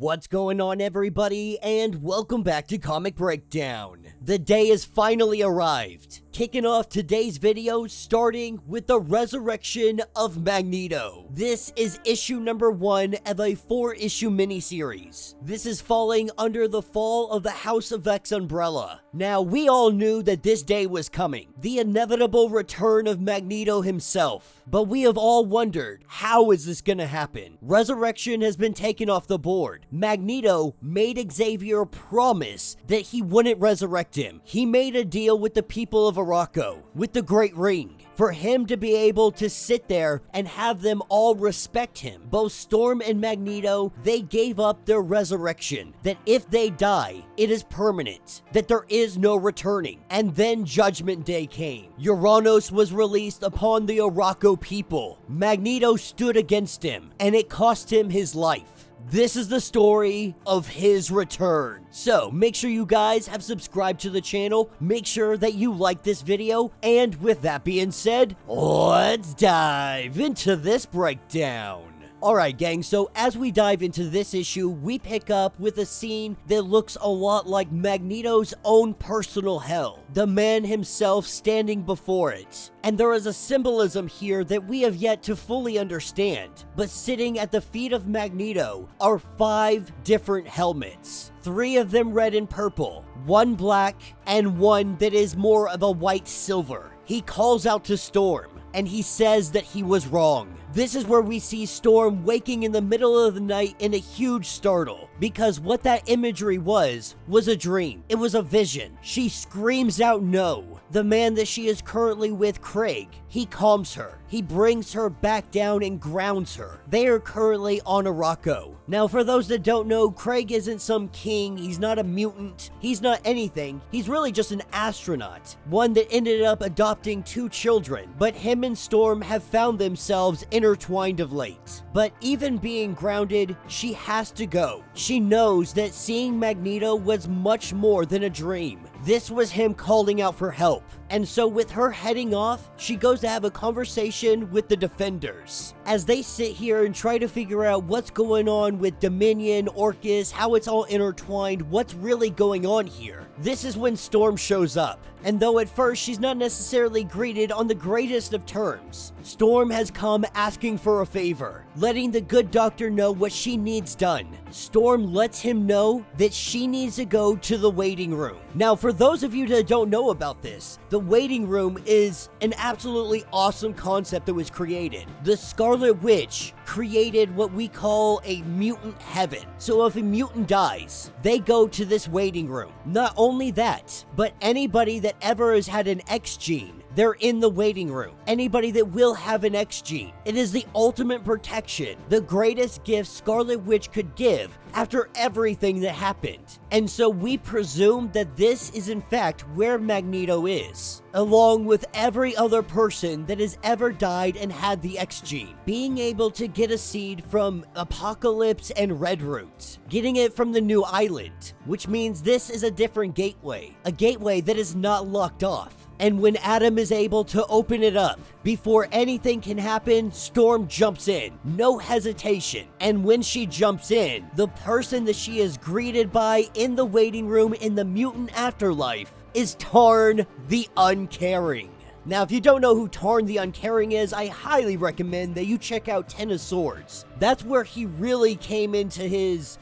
What's going on, everybody, and welcome back to Comic Breakdown. The day has finally arrived. Kicking off today's video, starting with the resurrection of Magneto. This is issue number 1 of a 4-issue miniseries. This is falling under the fall of the House of X umbrella. Now, we all knew that this day was coming, the inevitable return of Magneto himself. But we have all wondered, how is this gonna happen? Resurrection has been taken off the board. Magneto made Xavier promise that he wouldn't resurrect him. He made a deal with the people of Krakoa, with the Great Ring, for him to be able to sit there and have them all respect him. Both Storm and Magneto, they gave up their resurrection, that if they die, it is permanent, that there is no returning. And then Judgment Day came. Uranus was released upon the Krakoa people. Magneto stood against him, and it cost him his life. This is the story of his return. So make sure you guys have subscribed to the channel, make sure that you like this video, and with that being said, let's dive into this breakdown. Alright gang, so as we dive into this issue, we pick up with a scene that looks a lot like Magneto's own personal hell. The man himself standing before it. And there is a symbolism here that we have yet to fully understand. But sitting at the feet of Magneto are 5 different helmets. 3 of them red and purple, 1 black, and 1 that is more of a white silver. He calls out to Storm, and he says that he was wrong. This is where we see Storm waking in the middle of the night in a huge startle, because what that imagery was a dream. It was a vision. She screams out no. The man that she is currently with, Craig, he calms her. He brings her back down and grounds her. They are currently on Krakoa. Now, for those that don't know, Craig isn't some king. He's not a mutant. He's not anything. He's really just an astronaut. One that ended up adopting 2 children. But him and Storm have found themselves intertwined of late. But even being grounded, she has to go. She knows that seeing Magneto was much more than a dream. This was him calling out for help. And so with her heading off, she goes to have a conversation with the Defenders. As they sit here and try to figure out what's going on with Dominion, Orchis, how it's all intertwined, what's really going on here. This is when Storm shows up. And though at first she's not necessarily greeted on the greatest of terms, Storm has come asking for a favor, letting the good doctor know what she needs done. Storm lets him know that she needs to go to the waiting room. Now, for those of you that don't know about this, the waiting room is an absolutely awesome concept that was created. The Scarlet Witch created what we call a mutant heaven. So if a mutant dies, they go to this waiting room. Not only that, but anybody that ever has had an X gene, they're in the waiting room. Anybody that will have an X gene. It is the ultimate protection, the greatest gift Scarlet Witch could give after everything that happened. And so we presume that this is in fact where Magneto is, along with every other person that has ever died and had the X gene. Being able to get a seed from Apocalypse and Redroot, getting it from the new island, which means this is a different gateway, a gateway that is not locked off. And when Adam is able to open it up, before anything can happen, Storm jumps in, no hesitation. And when she jumps in, the person that she is greeted by in the waiting room in the mutant afterlife is Tarn the Uncaring. Now, if you don't know who Tarn the Uncaring is, I highly recommend that you check out Ten of Swords. That's where he really came into his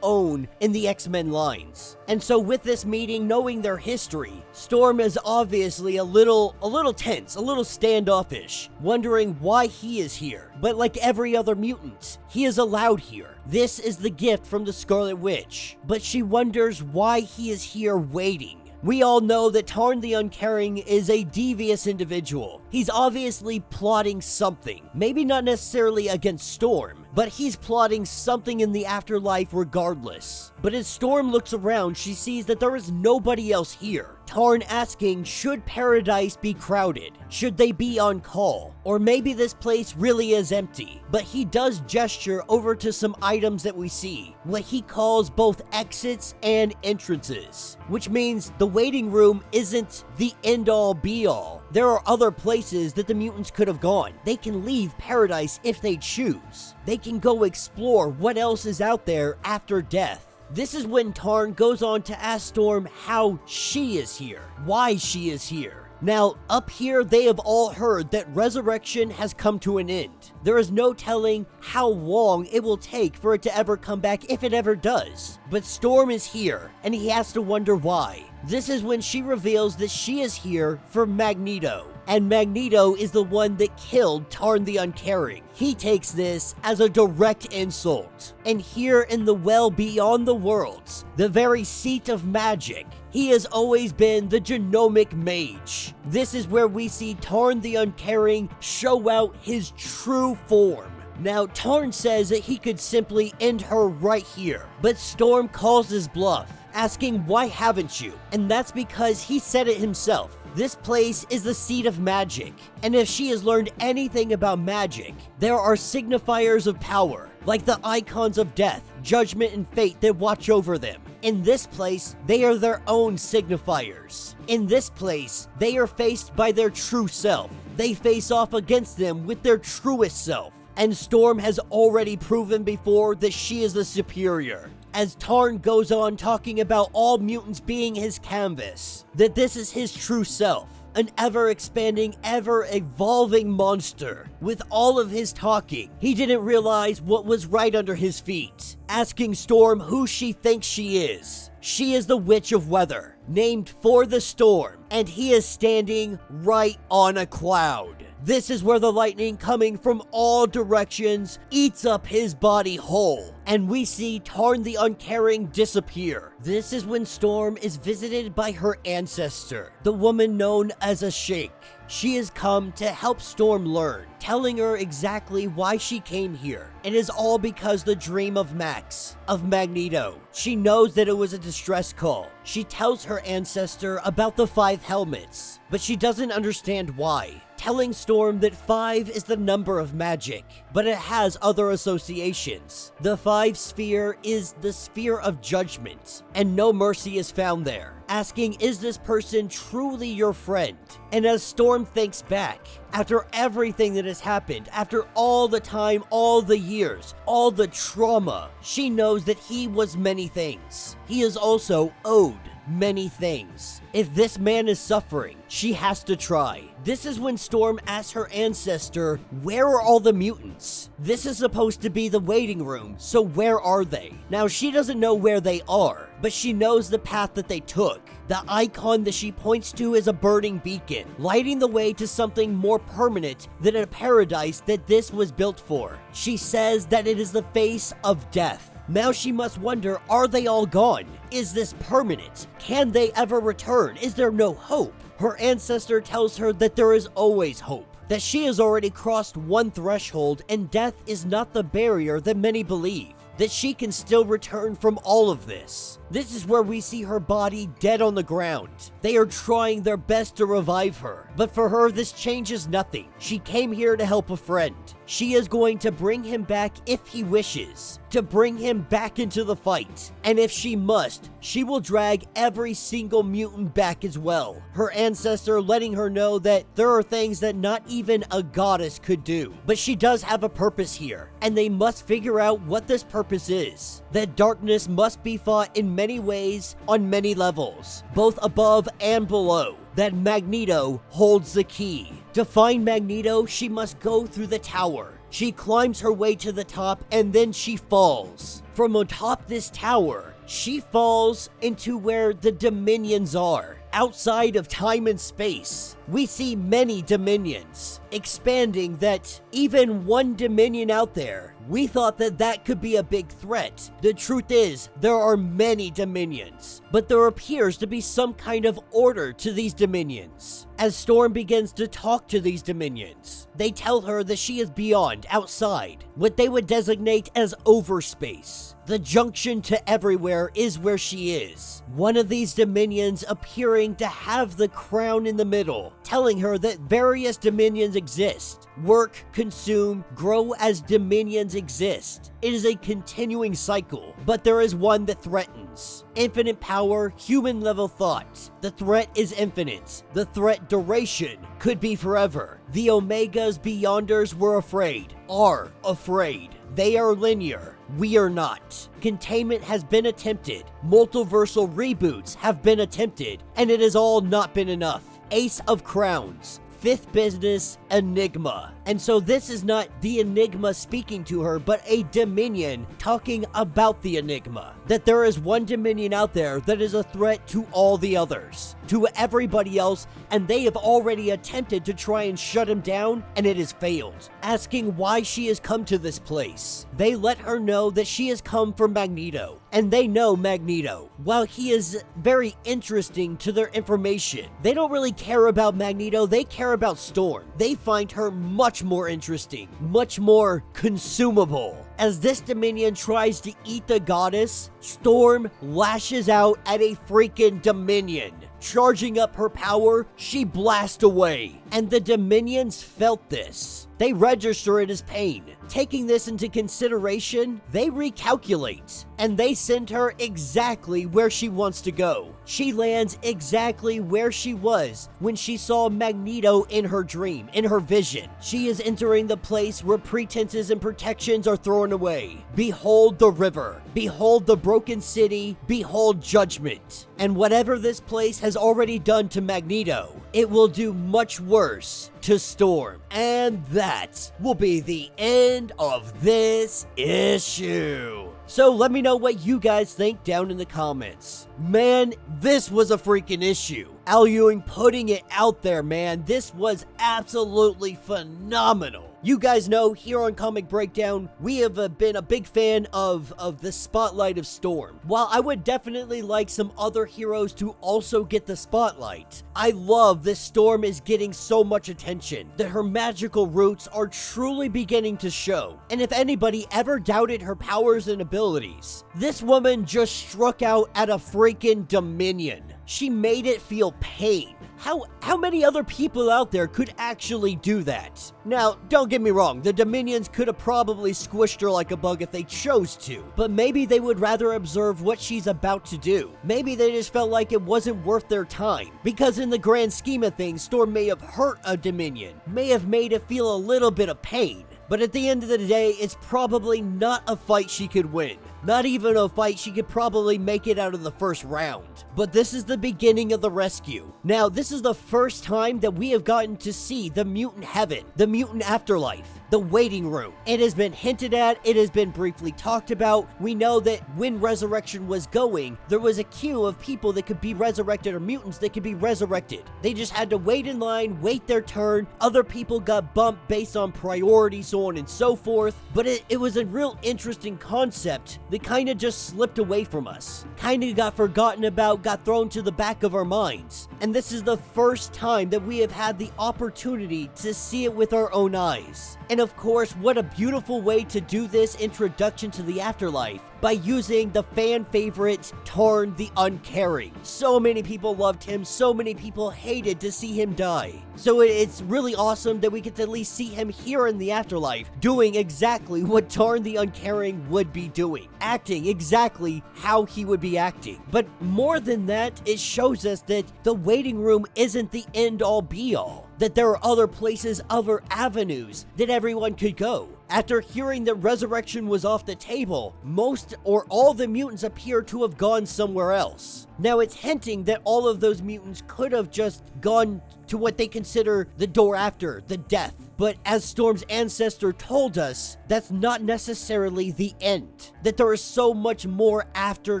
own in the X-Men lines. And so with this meeting, knowing their history, Storm is obviously a little tense, a little standoffish, wondering why he is here. But like every other mutant, he is allowed here. This is the gift from the Scarlet Witch. But she wonders why he is here waiting. We all know that Tarn the Uncaring is a devious individual. He's obviously plotting something. Maybe not necessarily against Storm, but he's plotting something in the afterlife regardless. But as Storm looks around, she sees that there is nobody else here. Tarn asking, should Paradise be crowded? Should they be on call? Or maybe this place really is empty. But he does gesture over to some items that we see, what he calls both exits and entrances, which means the waiting room isn't the end-all be-all. There are other places that the mutants could have gone. They can leave paradise if they choose. They can go explore what else is out there after death. This is when Tarn goes on to ask Storm how she is here, why she is here. Now, up here, they have all heard that resurrection has come to an end. There is no telling how long it will take for it to ever come back, if it ever does. But Storm is here, and he has to wonder why. This is when she reveals that she is here for Magneto. And Magneto is the one that killed Tarn the Uncaring. He takes this as a direct insult. And here in the well beyond the worlds, the very seat of magic, he has always been the genomic mage. This is where we see Tarn the Uncaring show out his true form. Now, Tarn says that he could simply end her right here, but Storm calls his bluff, asking why haven't you? And that's because he said it himself. This place is the seat of magic, and if she has learned anything about magic, there are signifiers of power, like the icons of death, judgment, and fate that watch over them. In this place, they are their own signifiers. In this place, they are faced by their true self. They face off against them with their truest self. And Storm has already proven before that she is the superior. As Tarn goes on talking about all mutants being his canvas, that this is his true self, an ever-expanding, ever-evolving monster. With all of his talking, he didn't realize what was right under his feet, asking Storm who she thinks she is. She is the Witch of Weather, named for the storm, and he is standing right on a cloud. This is where the lightning coming from all directions eats up his body whole, and we see Tarn the Uncaring disappear. This is when Storm is visited by her ancestor, the woman known as a Sheikh. She has come to help Storm learn, telling her exactly why she came here. It is all because the dream of Max, of Magneto. She knows that it was a distress call. She tells her ancestor about the 5 helmets, but she doesn't understand why, telling Storm that 5 is the number of magic, but it has other associations. The 5 sphere is the sphere of judgment, and no mercy is found there, asking, is this person truly your friend? And as Storm thinks back, after everything that has happened, after all the time, all the years, all the trauma, she knows that he was many things. He is also owed many things. If this man is suffering, she has to try. This is when Storm asks her ancestor, where are all the mutants? This is supposed to be the waiting room, so where are they? Now, she doesn't know where they are, but she knows the path that they took. The icon that she points to is a burning beacon, lighting the way to something more permanent than a paradise that this was built for. She says that it is the face of death. Now she must wonder, are they all gone? Is this permanent? Can they ever return? Is there no hope? Her ancestor tells her that there is always hope, that she has already crossed one threshold and death is not the barrier that many believe, that she can still return from all of this. This is where we see her body dead on the ground. They are trying their best to revive her, but for her this changes nothing. She came here to help a friend. She is going to bring him back if he wishes, to bring him back into the fight. And if she must, she will drag every single mutant back as well. Her ancestor letting her know that there are things that not even a goddess could do. But she does have a purpose here, and they must figure out what this purpose is. That darkness must be fought in many ways, on many levels, both above and below. That Magneto holds the key. To find Magneto, she must go through the tower. She climbs her way to the top and then she falls. From atop this tower, she falls into where the Dominions are. Outside of time and space, we see many Dominions, expanding that even one Dominion out there, we thought that that could be a big threat. The truth is, there are many Dominions, but there appears to be some kind of order to these Dominions. As Storm begins to talk to these Dominions, they tell her that she is beyond, outside, what they would designate as overspace. The junction to everywhere is where she is. One of these Dominions appearing to have the crown in the middle, telling her that various Dominions exist. Work, consume, grow as Dominions exist. It is a continuing cycle, but there is one that threatens. Dominions. Infinite power, human-level thought. The threat is infinite. The threat duration could be forever. The Omegas Beyonders were afraid. Are afraid. They are linear. We are not. Containment has been attempted. Multiversal reboots have been attempted. And it has all not been enough. Ace of Crowns. Fifth business, Enigma. And so this is not the Enigma speaking to her, but a Dominion talking about the Enigma. That there is one Dominion out there that is a threat to all the others, to everybody else, and they have already attempted to try and shut him down, and it has failed. Asking why she has come to this place. They let her know that she has come from Magneto, and they know Magneto. While he is very interesting to their information, they don't really care about Magneto, they care about Storm. They find her much more interesting, much more consumable. As this Dominion tries to eat the goddess, Storm lashes out at a freaking Dominion. Charging up her power, she blasts away. And the Dominions felt this. They register it as pain. Taking this into consideration, they recalculate. And they send her exactly where she wants to go. She lands exactly where she was when she saw Magneto in her dream, in her vision. She is entering the place where pretenses and protections are thrown away. Behold the river. Behold the broken city. Behold judgment. And whatever this place has already done to Magneto, it will do much worse to Storm. And that will be the end of this issue. So let me know what you guys think down in the comments. Man, this was a freaking issue. Al Ewing putting it out there, man. This was absolutely phenomenal. You guys know here on Comic Breakdown, we have been a big fan of the spotlight of Storm. While I would definitely like some other heroes to also get the spotlight, I love this Storm is getting so much attention, that her magical roots are truly beginning to show. And if anybody ever doubted her powers and abilities, this woman just struck out at a freaking Dominion. She made it feel pain. How many other people out there could actually do that? Now, don't get me wrong, the Dominions could have probably squished her like a bug if they chose to, but maybe they would rather observe what she's about to do. Maybe they just felt like it wasn't worth their time, because in the grand scheme of things, Storm may have hurt a Dominion, may have made it feel a little bit of pain. But at the end of the day, it's probably not a fight she could win. Not even a fight she could probably make it out of the first round. But this is the beginning of the rescue. Now, this is the first time that we have gotten to see the mutant heaven, the mutant afterlife, the waiting room. It has been hinted at, it has been briefly talked about. We know that when Resurrection was going, there was a queue of people that could be resurrected, or mutants that could be resurrected. They just had to wait in line, wait their turn. Other people got bumped based on priority, so on and so forth. But it was a real interesting concept that kind of just slipped away from us. Kind of got forgotten about, got thrown to the back of our minds. And this is the first time that we have had the opportunity to see it with our own eyes. And of course, what a beautiful way to do this introduction to the afterlife, by using the fan favorite Tarn the Uncaring. So many people loved him, so many people hated to see him die. So it's really awesome that we get to at least see him here in the afterlife, doing exactly what Tarn the Uncaring would be doing. Acting exactly how he would be acting. But more than that, it shows us that the waiting room isn't the end-all be-all. That there are other places, other avenues that everyone could go. After hearing that Resurrection was off the table, most or all the mutants appear to have gone somewhere else. Now, it's hinting that all of those mutants could have just gone to what they consider the door after, the death. But as Storm's ancestor told us, that's not necessarily the end. That there is so much more after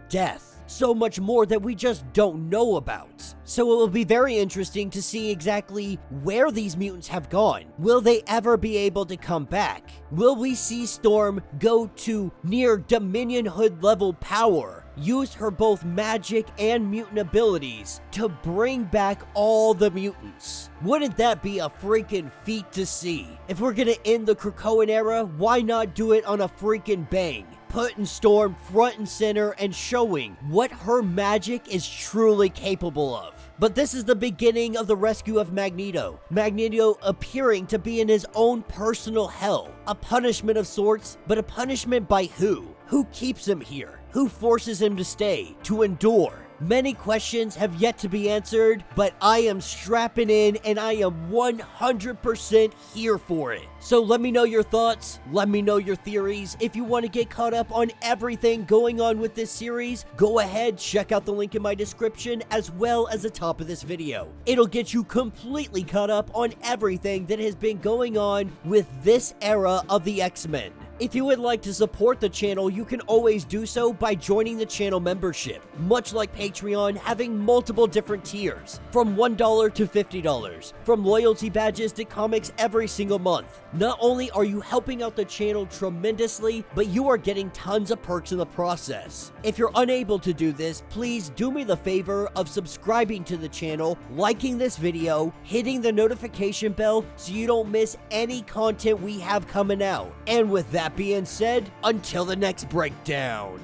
death. So much more that we just don't know about. So it will be very interesting to see exactly where these mutants have gone. Will they ever be able to come back? Will we see Storm go to near Dominionhood level power? Use her both magic and mutant abilities to bring back all the mutants. Wouldn't that be a freaking feat to see? If we're gonna end the Krakoan era, why not do it on a freaking bang? Putting Storm front and center and showing what her magic is truly capable of. But this is the beginning of the rescue of Magneto. Magneto appearing to be in his own personal hell. A punishment of sorts, but a punishment by who? Who keeps him here? Who forces him to stay, to endure? Many questions have yet to be answered, but I am strapping in and I am 100% here for it. So let me know your thoughts, let me know your theories. If you want to get caught up on everything going on with this series, go ahead, check out the link in my description as well as the top of this video. It'll get you completely caught up on everything that has been going on with this era of the X-Men. If you would like to support the channel, you can always do so by joining the channel membership, much like Patreon, having multiple different tiers, from $1 to $50, from loyalty badges to comics every single month. Not only are you helping out the channel tremendously, but you are getting tons of perks in the process. If you're unable to do this, please do me the favor of subscribing to the channel, liking this video, hitting the notification bell so you don't miss any content we have coming out. And with that being said, until the next breakdown.